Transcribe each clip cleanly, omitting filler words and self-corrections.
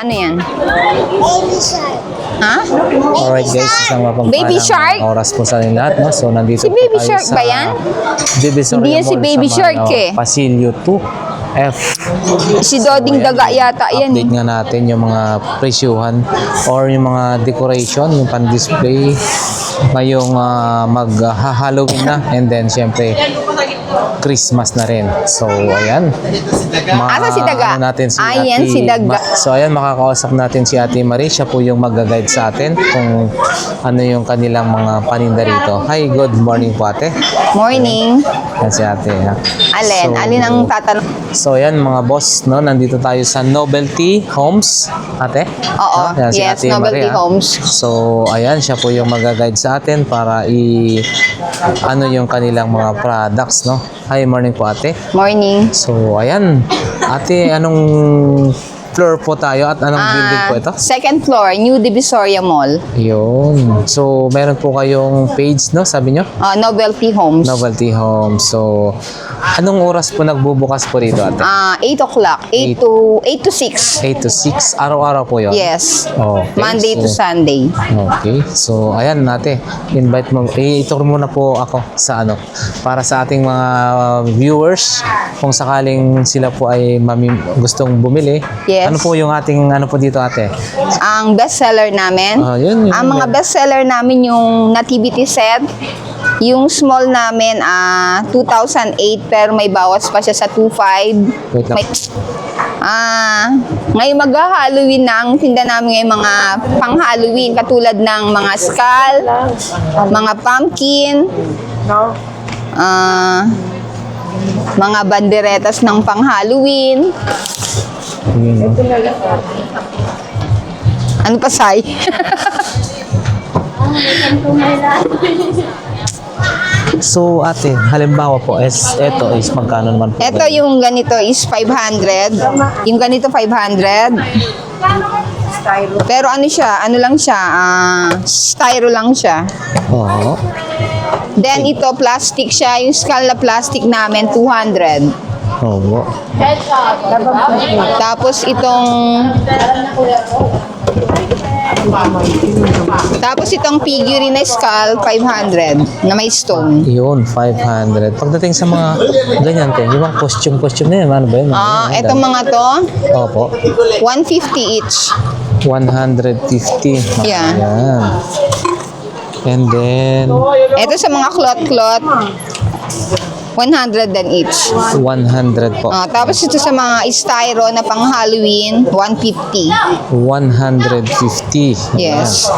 Ano yan? Baby shark. Ha? Alright guys, isang Baby shark? mapagpalang oras po sa ating lahat, no? So nandito Si po Baby tayo Shark sa ba yan? Divisoria Hindi yan si Mall Baby sa Shark, Manao, eh. Pasilio 2F. Si Doding Daga yata yan. Update nga natin yung mga presyuhan or yung mga decoration, yung pan-display ngayong mag-Halloween na, and then syempre Christmas na rin. So ayan. Asa si Daga? Natin si Ayan, Ate si Daga. So ayan, makakausap natin si Ate Marie. Siya po yung mag-guide sa atin kung ano yung kanilang mga paninda rito. Hi, good morning po ate. Morning. Yan si ate. Ha? Alin ang tatanong? So ayan mga boss, no, nandito tayo sa Novelty Homes, ate. Oo, Yan si yes, Ate Novelty Marie, ha? Homes. So ayan, siya po yung mag-guide sa atin para ano yung kanilang mga products, no. Hi, morning po ate. Morning. So ayan, ate, anong floor po tayo at anong building po ito? Second floor, New Divisoria Mall. Yun. So meron po kayong page, no, sabi nyo? Novelty Homes. Novelty Home. So, anong oras po nagbubukas po rito, ate? 8 o'clock. 8 to 6. 8 to 6? Araw-araw po yun? Yes. Okay. Monday to So, Sunday. okay. So, ayan, ate. Invite mo. I-tour muna po ako sa para sa ating mga viewers, kung sakaling sila po ay gustong bumili. Yes. Ano po yung ating, po dito, ate? Ang bestseller namin. Yun. Ang mga bestseller namin yung nativity set. Yung small namin, 2008, pero may bawas pa siya sa 2.5. Wait lang. Ngayon mag-Halloween na, ang tinda namin ngayon mga pang-Halloween, katulad ng mga skull, mga pumpkin, mga banderetas ng pang-Halloween. Yun. Ano pa, Sai? So, ate, halimbawa po, ito is magkano naman po? Ito yung ganito is 500. Yung ganito 500. Pero ano siya? Ano lang siya? Styro lang siya. Oo. Then ito plastic siya. Yung skull na plastic namin 200. Oo. Tapos itong figurine na skull 500 na may stone. Yun, 500. Pagdating sa mga ganyan, yung mga costume na yun, ano ba yun? Itong mga to, Opo. 150 each. 150. Yeah. Ayan. And then, Ito sa mga cloth, 100 din each. 100 po. Tapos ito sa mga styro na pang Halloween, 150. 150. Yes.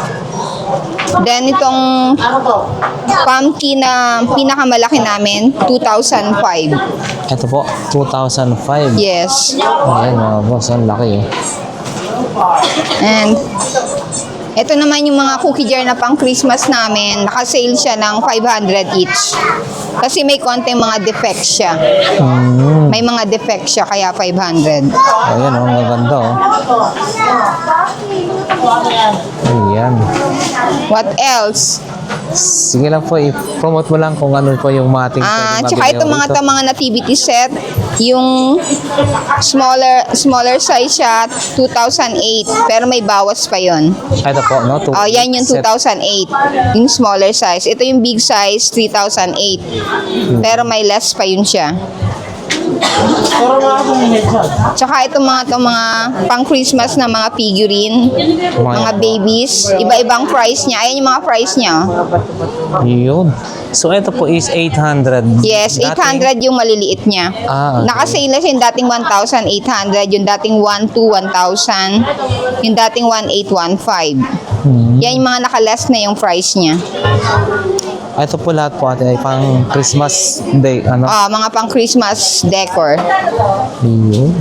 Then itong pumpkin na pinakamalaki namin, 2005. Ito po, 2005. Yes. Ayan mga boss, ang laki And ito naman yung mga cookie jar na pang Christmas namin. Naka-sale siya ng 500 each. Kasi may konting mga defects siya. May mga defects siya, kaya 500. Ayan, ang gaganda Ayan. What else? Sige lang po, i-promote mo lang kung ano po yung mga ating Tsaka itong mga nativity set, yung smaller size siya, 2008, pero may bawas pa yon. Ito po, no? Yan yung 2008, yung smaller size. Ito yung big size, 3008, pero may less pa yun siya. Tsaka itong mga pang Christmas na mga figurine, mga babies, iba-ibang price niya. Ayan yung mga price niya. Yun. So, ito po is 800. Yes, 800 yung maliliit niya. Okay. Naka-sale na siya yung dating 1,800, yung dating 1,200, 1,000, yung dating 1,815. Yan yung mga naka-less na yung price niya. Ito po lahat po ate ay pang Christmas day, Mga pang Christmas decor. Yun.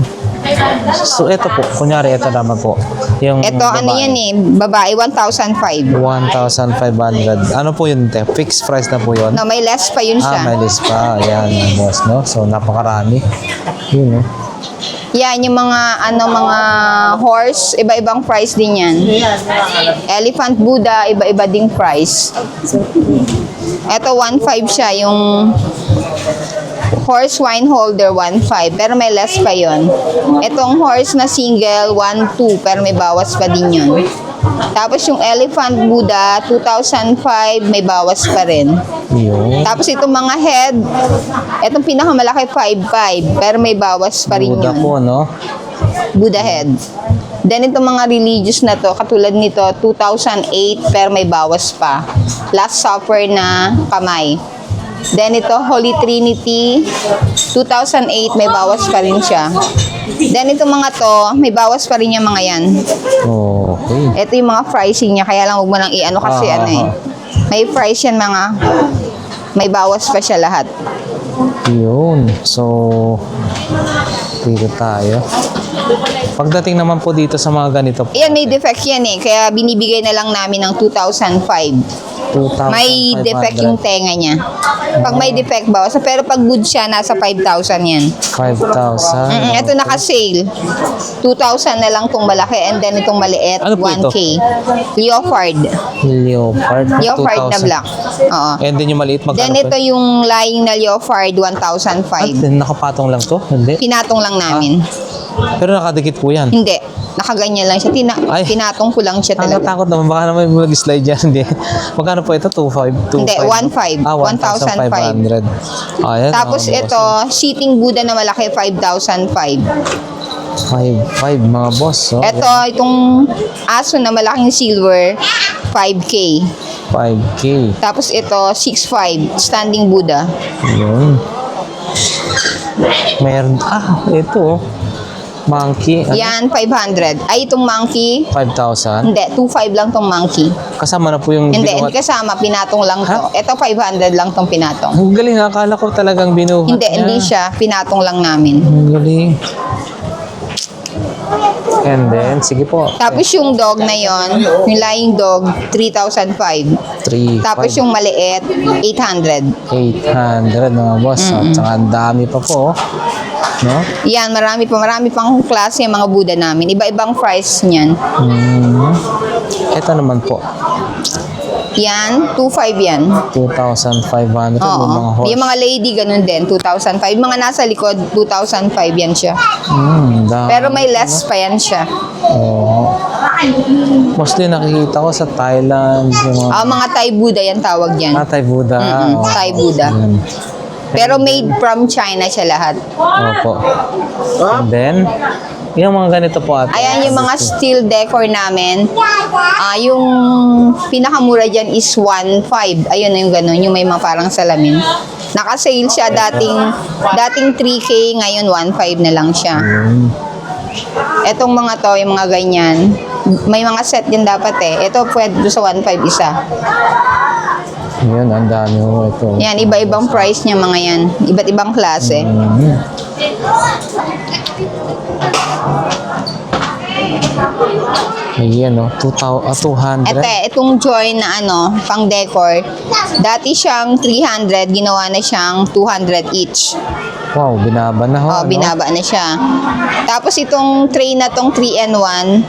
So, ito po, kunyari, ito naman po. Yung Ito, ano yan babae, 1,005. 1,500. Ano po yun, te? Fixed price na po yun? No, may less pa yun siya. May list pa. Ayan, boss, no? So, napakarami. Yun, no? Yan, yung mga horse, iba-ibang price din yan. Elephant Buddha, iba-iba ding price. Ito, 1,500 siya, yung Horse wine holder, 1.5. Pero may less pa yon. Itong horse na single, 1.2. Pero may bawas pa din yun. Tapos yung elephant Buddha, 2005. May bawas pa rin. Yun. Tapos itong mga head, itong pinakamalaki, 5.5. Pero may bawas pa rin Buddha yun. po, no? Buddha head. Then itong mga religious na to, katulad nito, 2008, pero may bawas pa. Last Supper na kamay. Then ito, Holy Trinity, 2008, may bawas pa rin siya. Then itong mga to, may bawas pa rin yung mga yan. Oh, okay. Ito yung mga pricing niya, kaya lang huwag mo nang i-ano kasi ano eh. May price yan mga, may bawas pa siya lahat. Yun. So, dito tayo. Pagdating naman po dito sa mga ganito, Ayan, may defect yan eh, kaya binibigay na lang namin ng 2005. 2,500. May defect yung tenga niya. Pag may defect, bawas. Pero pag good siya, nasa 5,000 yan. 5,000. Ito naka-sale. 2,000 na lang tong malaki and then itong maliit, Ano po ito? 1K. Leopard. Leopard. Leopard na 2,000. black. Oo. And then yung maliit, magkano Then ito po? yung lying na leopard, At 1,005. nakapatong lang to? Hindi. Pinatong lang namin. Pero nakadikit po yan. Hindi. Nakaganyan lang siya. Ay. Pinatong ko lang siya Ang talaga. natakot naman, baka naman mag-slide yan. Hindi. Magkano po ito? 2,500? Hindi, 1,500. 1,500. Ayan. Tapos mga ito, seating Buddha na malaki, 5,00005. 5,500 mga boss. Oh, Ito, itong aso na malaking silver, 5K. 5K. Tapos ito, 6'5", standing Buddha. Yun. Meron. Ito. Monkey. Ano? Yan, 500. Ay, itong monkey, 5,000. hindi, 2.5 lang tong monkey. Kasama na po yung Hindi, binuhat. hindi kasama, pinatong lang to. Ito, 500 lang tong pinatong. Ang galing, akala ko talagang binuhat Hindi, niya. hindi siya, pinatong lang namin. Ang galing. And then, sige po. Tapos yung dog na yon, yung lying dog, 3,005. 3, Tapos yung maliit, 800. 800 mga boss. At saka ang dami pa po. No? Yan, marami pang klase yung mga Buddha namin. Iba-ibang price niyan. Ito naman po. Yan, 2.5 yan. 2,500 yung mga Oo. horse. Yung mga lady, ganun din, 2,005. Mga nasa likod, 2,005 yan siya. Dami. Pero may less pa yan siya. Oo. Mostly nakikita ko sa Thailand. Yung mga Mga Thai Buddha yan tawag yan. Thai Buddha. Oo. Thai Buddha. Yun. Pero made from China siya lahat. Opo. And then, yung mga ganito po ate. Ayan yung mga steel decor namin. Yung pinakamura dyan is 1.5. Ayun na yung ganun, yung may mga parang salamin. Naka-sale siya dating 3K, ngayon 1.5 na lang siya. Etong mga to, yung mga ganyan, may mga set din dapat eh. Ito pwede doon sa 1.5 isa. Yun, ang dami mo ito. Yan, iba-ibang price niya mga yan. Iba't ibang klase. Ayan, 200. Itong joy na pang decor. Dati siyang 300, ginawa na siyang 200 each. Wow, binaba na ho. Binaba na siya. Tapos itong tray na tong 3-in-1,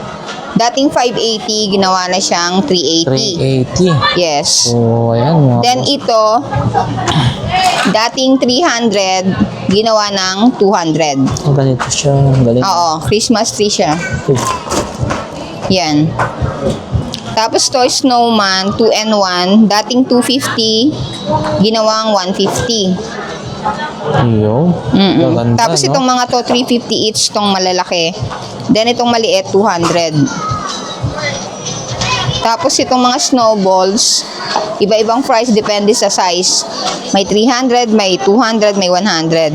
dating 580, ginawa na siyang 380. 380. Yes. So, ayan. Mga Then ito, dating 300, ginawa ng 200. Ang ganito siya. Ang galing. Oo, Christmas tree siya. Yan. Tapos toy snowman, 2-in-1, dating 250, ginawang 150. Yun. Maganda, Tapos itong mga to, 350 each, tong malalaki. Then itong maliit, 200. Tapos itong mga snowballs, iba-ibang price, depende sa size. May 300, may 200, may 100.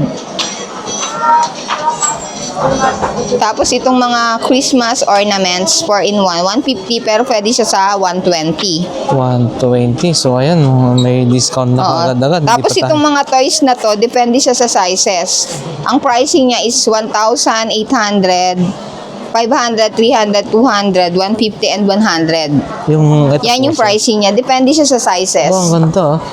Tapos itong mga Christmas ornaments, 4-in-1, 150, pero pwede siya sa 120. 120. So, ayan. May discount na Oo. agad-agad. Tapos itong mga toys na to, depende siya sa sizes. Ang pricing niya is 1,800, 500, 300, 200, 150, and 100. Yung, ito Yan yung po siya. pricing niya. Depende siya sa sizes. Oh, ang ganda.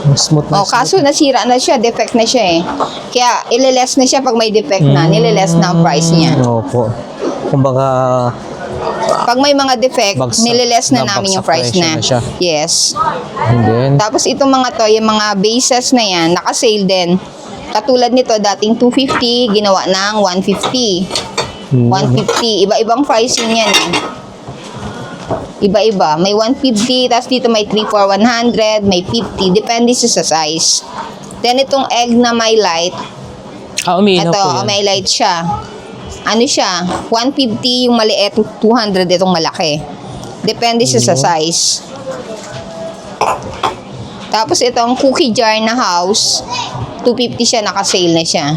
Smooth na Kaso nasira na siya, defect na siya eh. Kaya ililess na siya pag may defect na, nililess na ang price niya. Opo. Kumbaga, Pag may mga defect, Bagsak. nililess na namin yung price Nabagsak na. presyo na siya. Yes. And then, Tapos itong mga to, yung mga bases na yan, naka-sale din. Katulad nito, dating 250, ginawa ng 150. 150. Iba-ibang pricing yan eh. Iba-iba. May 150, tapos dito may 3 for 100, may 50. Depende sa size. Then itong egg na may light, umiinaw ito, po yan. may light siya. Ano siya? 150 yung maliit, 200 itong malaki. Depende siya sa size. Tapos itong cookie jar na house, 250 siya, naka-sale na siya.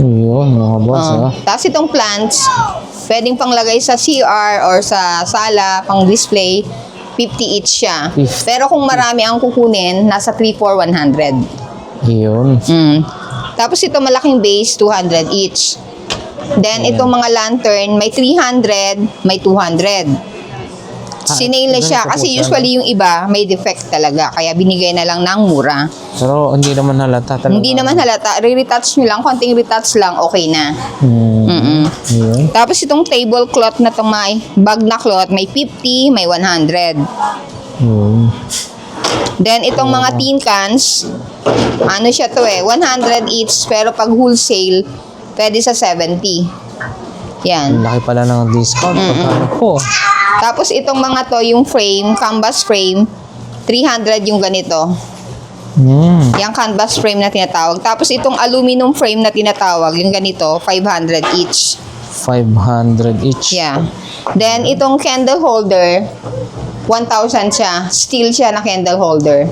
Yun, mga boss, Tapos itong plants, pwedeng panglagay sa CR or sa sala, pang display, 50 each siya. 50. Pero kung marami ang kukunin, nasa 3 for 100. Yun. Tapos ito malaking base, 200 each. Then itong mga lantern, may 300, may 200. Sinail na siya ganito po kasi siya, usually yung iba may defect talaga kaya binigay na lang ng mura. Pero hindi naman halata talaga. Hindi naman halata, re-retouch nyo lang, konting retouch lang, okay na. Yun. Tapos itong tablecloth na itong may bag na cloth, may 50, may 100. Yun. Then itong mga tin cans, ano siya to 100 each, pero pag wholesale, pwede sa 70. Yan. Ang laki pala ng discount. Pagkano po? Tapos itong mga to, yung frame, canvas frame, 300 yung ganito. Yung canvas frame na tinatawag. Tapos itong aluminum frame na tinatawag, yung ganito, 500 each. 500 each. Yeah. Then itong candle holder, 1,000 siya. Steel siya na candle holder.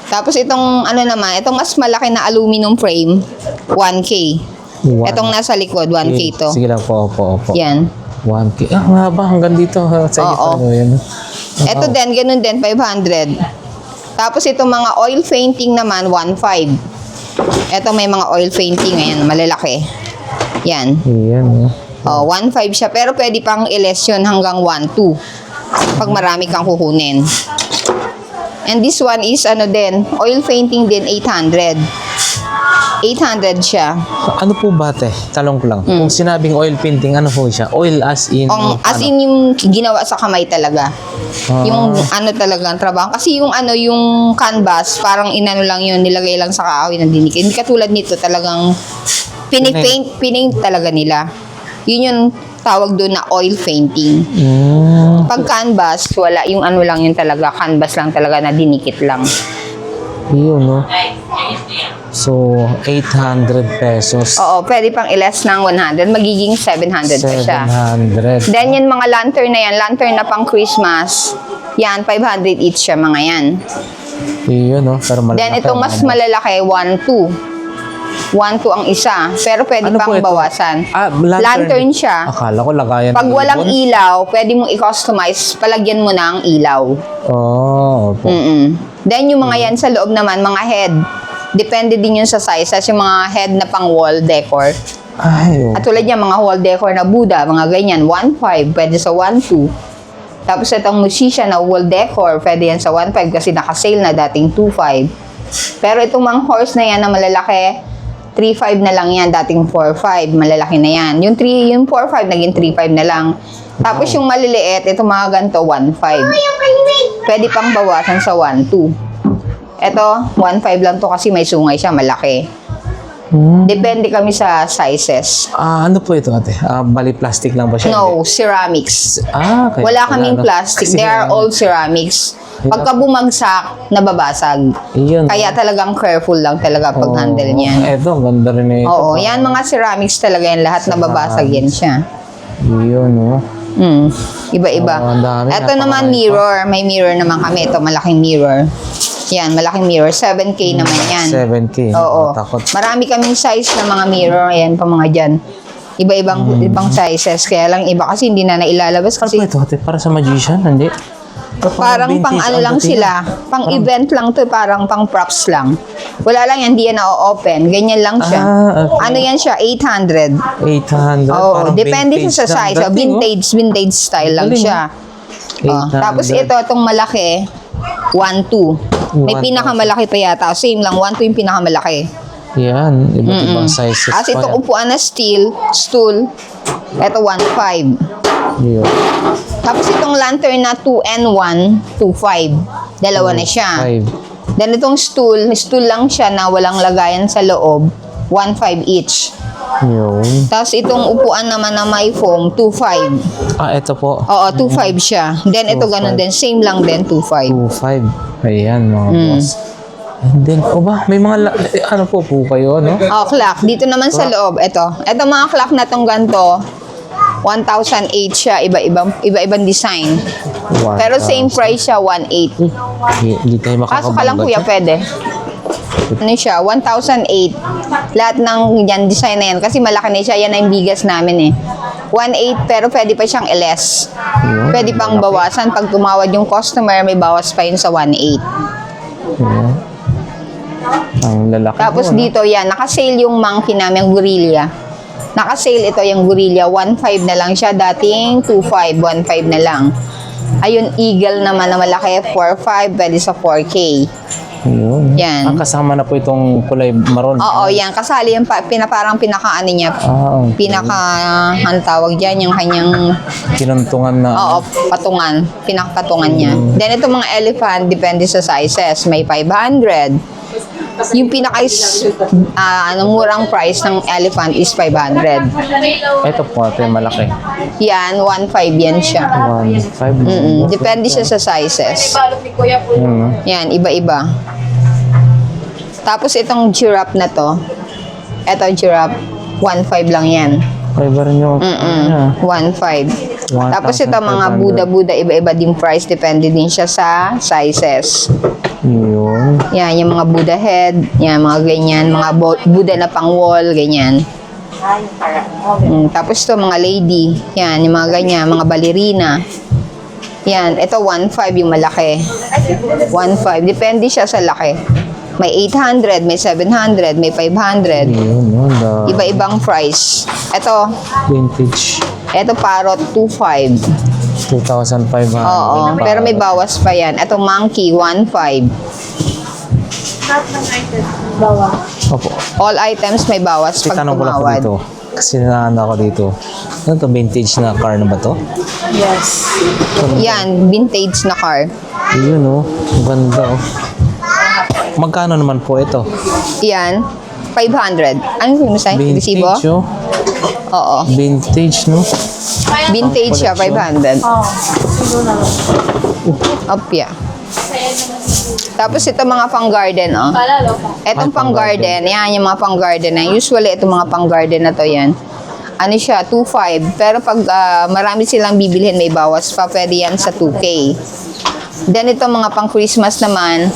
Tapos itong ano naman, itong mas malaki na aluminum frame, 1K. Itong nasa likod, 1K to. Sige lang po, opo. Yan. 1K. Nga ba? Hanggang dito. Sa Oo. inyo. Yan. Ito din, ganun din, 500. Tapos itong mga oil painting naman, 1.5. Ito may mga oil painting, ayan, malalaki. Yan. Yan. 1.5 siya, pero pwede pang i-less yun hanggang 1.2 pag marami kang kukunin. And this one is, ano din, oil painting din, 800. 800 siya. Ano po ba, te? Talong ko lang. Kung sinabing oil painting, ano po siya? Oil as in? As in yung ginawa sa kamay talaga. Yung ano talaga ang trabaho. Kasi yung ano, yung canvas, parang inano lang yun, nilagay lang sa kaawin ng dinikit. Hindi katulad nito, talagang pinaint talaga nila. Yun yung tawag doon na oil painting. Pag canvas, wala. Yung ano lang yun talaga, canvas lang talaga na dinikit lang. Yun, no? So, 800 pesos. Oo, pwede pang i-less ng 100. Magiging 700 pa siya. 700. Then yung mga lantern na yan, lantern na pang Christmas, yan, 500 each siya mga yan. Yun, no? Pero malaki. Then itong mas malalaki, 1.2. 1.2 ang isa. Pero pwede Ano pang po ito? bawasan. Lantern. Lantern siya. Akala ko lagayan. Pag ng walang ribbon. ilaw, pwede mong i-customize, palagyan mo ng ilaw. Oh, opo. Then yung mga yan sa loob naman, mga head. Depende din yun sa sizes. Yung mga head na pang wall decor. Ay, oh. At tulad niya, mga wall decor na Buddha, mga ganyan, 1.5, pwede sa 1.2. Tapos itong musician na wall decor, pwede yan sa 1.5 kasi naka-sale na dating 2.5. Pero itong mga horse na yan na malalaki, 3.5 na lang yan, dating 4.5, malalaki na yan. Yung 4.5 naging 3.5 na lang. Tapos yung maliliit, itong mga ganito, 1.5. Pwede pang bawasan sa 1.2. Ito, 1.5 lang to kasi may sungay siya, malaki. Depende kami sa sizes. Ano po ito, ate? Bali plastic lang ba siya? No, ceramics. Okay. Wala kaming no? plastic. Kasi They are all ceramics. Pagka bumagsak, nababasag. Yun. Kaya talagang careful lang talaga pag handle niyan. Eto, ang ganda rin ito. Oo, yan mga ceramics talaga yan. Lahat nababasag yan siya. Yun, no? Iba-iba. Oo, ang dami. Ito naman Napakamay mirror. May mirror naman kami. Ito, malaking mirror. Yan, malaking mirror. 7K naman yan. 7K. Oo. Takot. Marami kaming size ng mga mirror. Ayan, pa mga dyan. Iba-ibang ibang sizes. Kaya lang iba kasi hindi na nailalabas Ano kasi po ito, ate? Para sa magician, hindi? parang pang ano lang sila. Pang event lang to. Parang pang props lang. Wala lang yan. Hindi yan na-open. Ganyan lang siya. Okay. Ano yan siya? 800. 800. Oo, parang depende vintage sa lang size. dating, oh. Vintage style lang Galing, siya. Oh, 800. tapos itong malaki, 1.2. May 1,000. pinakamalaki pa yata. Same lang, 1.2 yung pinakamalaki. Yan, iba't ibang sizes At pa itong yan. upuan na steel, stool, ito 1.5. Yun. Tapos itong lantern na 2N1, 2.5. Dalawa na siya. 5. Then itong stool lang siya na walang lagayan sa loob, 1.5 each. Yun. Tapos itong upuan naman na may foam, 2.5. Ah, ito po. Oo, 2.5 siya. Then ito 2.5. ganun din, same lang din, 2.5. 2.5. Ayan, mga boss. And then, may mga, ano po kayo, no? Oh, clock. Dito naman sa loob, ito mga clock na tong ganito, 1,008 siya, iba-ibang design. Pero same price siya, 1,800. Hindi tayo makakabangga. Kaso ka lang kuya, pwede. Ano siya, 1,008. Lahat ng yan, design na yan. Kasi malaki na siya, yan ang bigas namin eh. 1,800 pero pwede pa siyang i-less. Pwede pang bawasan. Pag tumawad yung customer, may bawas pa yun sa 1,800. Ayan. Ang lalaki Tapos po, no? dito yan, nakasale yung monkey namin, yung gorilla. Nakasale ito yung gorilla, 1,500 na lang siya. Dating 2,500, 1,500 na lang. Ayun, eagle naman na malaki, 4,500, pwede sa 4K. Yun. Yan. Kasama na po itong kulay maroon. Oo, yan. Kasali yung parang pinaka-ano niya. Okay. Ang tawag dyan, yung kanyang, Kinuntungan na. oo, patungan. Pinakapatungan niya. Then, itong mga elephant, depende sa sizes. May 500. Yung murang price ng elephant is 500. Ito po, ito yung malaki. Yan, 1,500 yan siya. 1,500. Depende siya sa sizes. Yun, no? Yan, iba-iba. Tapos itong giraffe na to, eto giraffe, 1,500 lang yan. Kaiba rin yung... 1,500. 1,500. Tapos ito mga Buddha, iba-iba din price, depende din siya sa sizes. Yun. Yan, yung mga Buddha head, yan, mga ganyan, mga Buddha na pang wall, ganyan. Tapos ito, mga lady, yan, yung mga ganyan, mga ballerina. Yan, ito 1,500 yung malaki. 1,500, depende siya sa laki. May 800, may 700, may 500. Yun. Iba-ibang price. Ito, Vintage. parrot, 2,500. 2,500. Oo, pero may bawas pa yan. Ito monkey, 1,500. Opo. All items may bawas pag Tanong ko lang po tumawad. dito. Kasi nanahan ako dito. Ano to? Vintage na car na ba to? Yes. Yan, vintage na car. Yun, oh. Ang ganda, oh. Magkano naman po ito? Yan, 500. Ano yung say? Resibo? Vintage, oh. Oo. Vintage, no? Vintage siya, 500. Opya. Tapos ito mga pang-garden, oh. Etong pang-garden, yan yung mga pang-garden na. Usually, itong mga pang-garden na to yan. Ano siya, 2,500. Pero pag marami silang bibilhin, may bawas pa. Pwede yan sa 2K. Then ito mga pang-Christmas naman,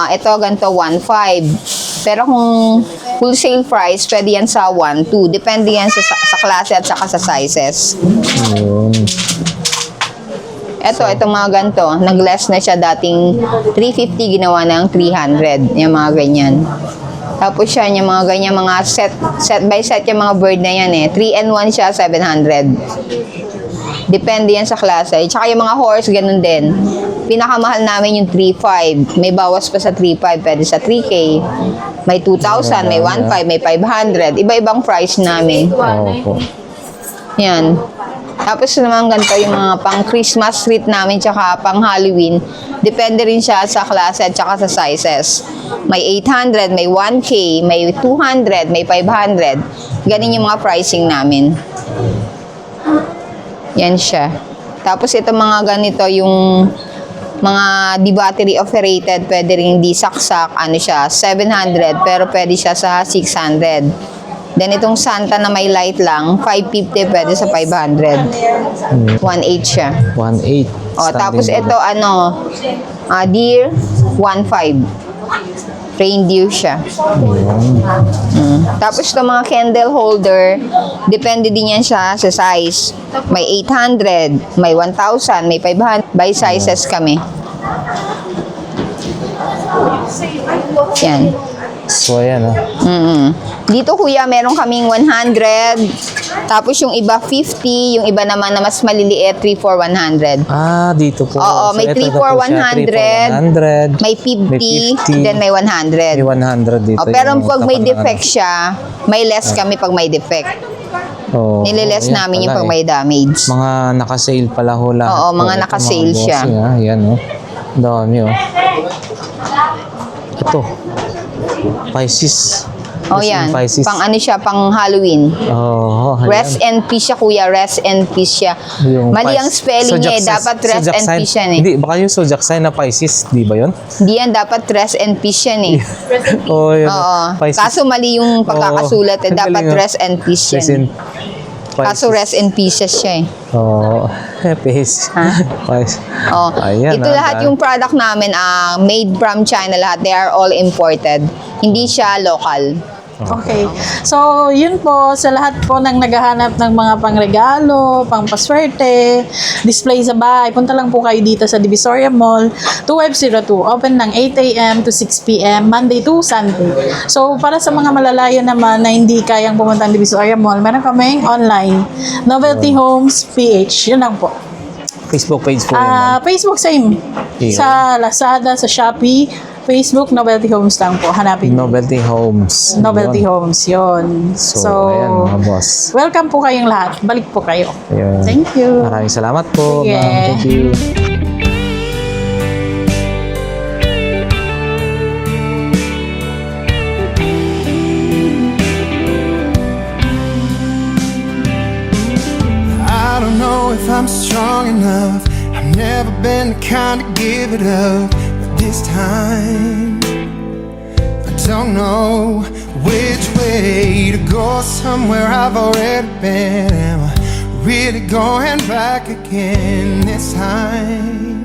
ito ganito 1,500. Pero kung wholesale price, pwede yan sa 1,200. Depende yan sa klase at saka sa sizes. Yun. Itong mga ganito, nag-less na siya dating 350, ginawa ng 300. Yung mga ganyan. Tapos yan, yung mga ganyan, mga set by set yung mga bird na yan eh. 3N1 siya, 700. Depende yan sa klase. Tsaka yung mga horse, ganun din. Pinakamahal namin yung 3,500. May bawas pa sa 3,500. Pwede sa 3K. May 2,000, may 1,500, may 500. Iba-ibang price namin. Opo. Yan. Tapos naman ganito yung mga pang-Christmas wreath namin tsaka pang-Halloween. Depende rin siya sa klase at saka sa sizes. May 800, may 1K, may 200, may 500. Ganun yung mga pricing namin. Yan siya. Tapos ito mga ganito yung mga di battery operated, pwede rin di saksak, ano siya, 700 pero pwede siya sa 600. Then itong Santa na may light lang, 550 pwede sa 500. 1,800 siya. 1,800. O, tapos ito deer, 1,500. Reindeer siya. Tapos ito mga candle holder, depende din yan siya sa size. May 800, may 1,000, may 500. By sizes kami. Yan. So, ayan, oh. Dito kuya, meron kaming 100. Tapos yung iba 50, yung iba naman na mas maliliit 3,400. Dito po. Oo, may ito na po siya, 3,400, may 50, then may 100. May 100 dito. Pero yung pag may tapat ng defect siya, may less kami pag may defect. Oh, Nililes ayan namin yung pala pag may damage. Mga naka-sale pala ho lahat. Oo, mga Ito, naka-sale siya. bossing, Ayan, oh. Dami, oh. Ito. Pisces. Oh, yan. Pisces. Pang ano siya, pang Halloween. Oh, ayan. Rest and peace siya, kuya. Rest and peace siya. Yung Mali ang Pisces. spelling niya. Zodiac Dapat sign- rest zodiac and sign. peace yan eh. Hindi, baka yung zodiac sign na Pisces, di ba yun? Hindi yan. Dapat rest and peace yan eh. Oh, yun. Oo. Pisces. Kaso mali yung pagkakasulat eh. Oo. Dapat Ang galing, rest and peace yan. As in, Kaso rest in pieces siya eh. Oh, Pisces. Pisces. Oh, Ayan, ito lahat yung product namin made from China lahat. They are all imported. Hindi siya local. Okay. So, yun po, sa lahat po ng naghahanap ng mga pangregalo, pangpaswerte, display sa bahay, punta lang po kayo dito sa Divisoria Mall, 2502. Open ng 8 a.m. to 6 p.m. Monday to Sunday. So, para sa mga malalayo naman na hindi kayang pumunta ng Divisoria Mall, meron kaming online, Novelty Homes PH. Yun lang po. Facebook page po yun. ma'am. Facebook same. Yun. Sa Lazada, sa Shopee, Facebook, Novelty Homes lang po. Hanapin niyo. Novelty Homes. Novelty Yun. Homes, yun. So, ayan mga boss. Welcome po kayong lahat. Balik po kayo. Ayan. Thank you. Maraming salamat po. Sige. Ma'am. Thank you. I don't know if I'm strong enough. I've never been the kind to give it up. But this time, I don't know which way to go. Somewhere I've already been. Am I really going back again this time?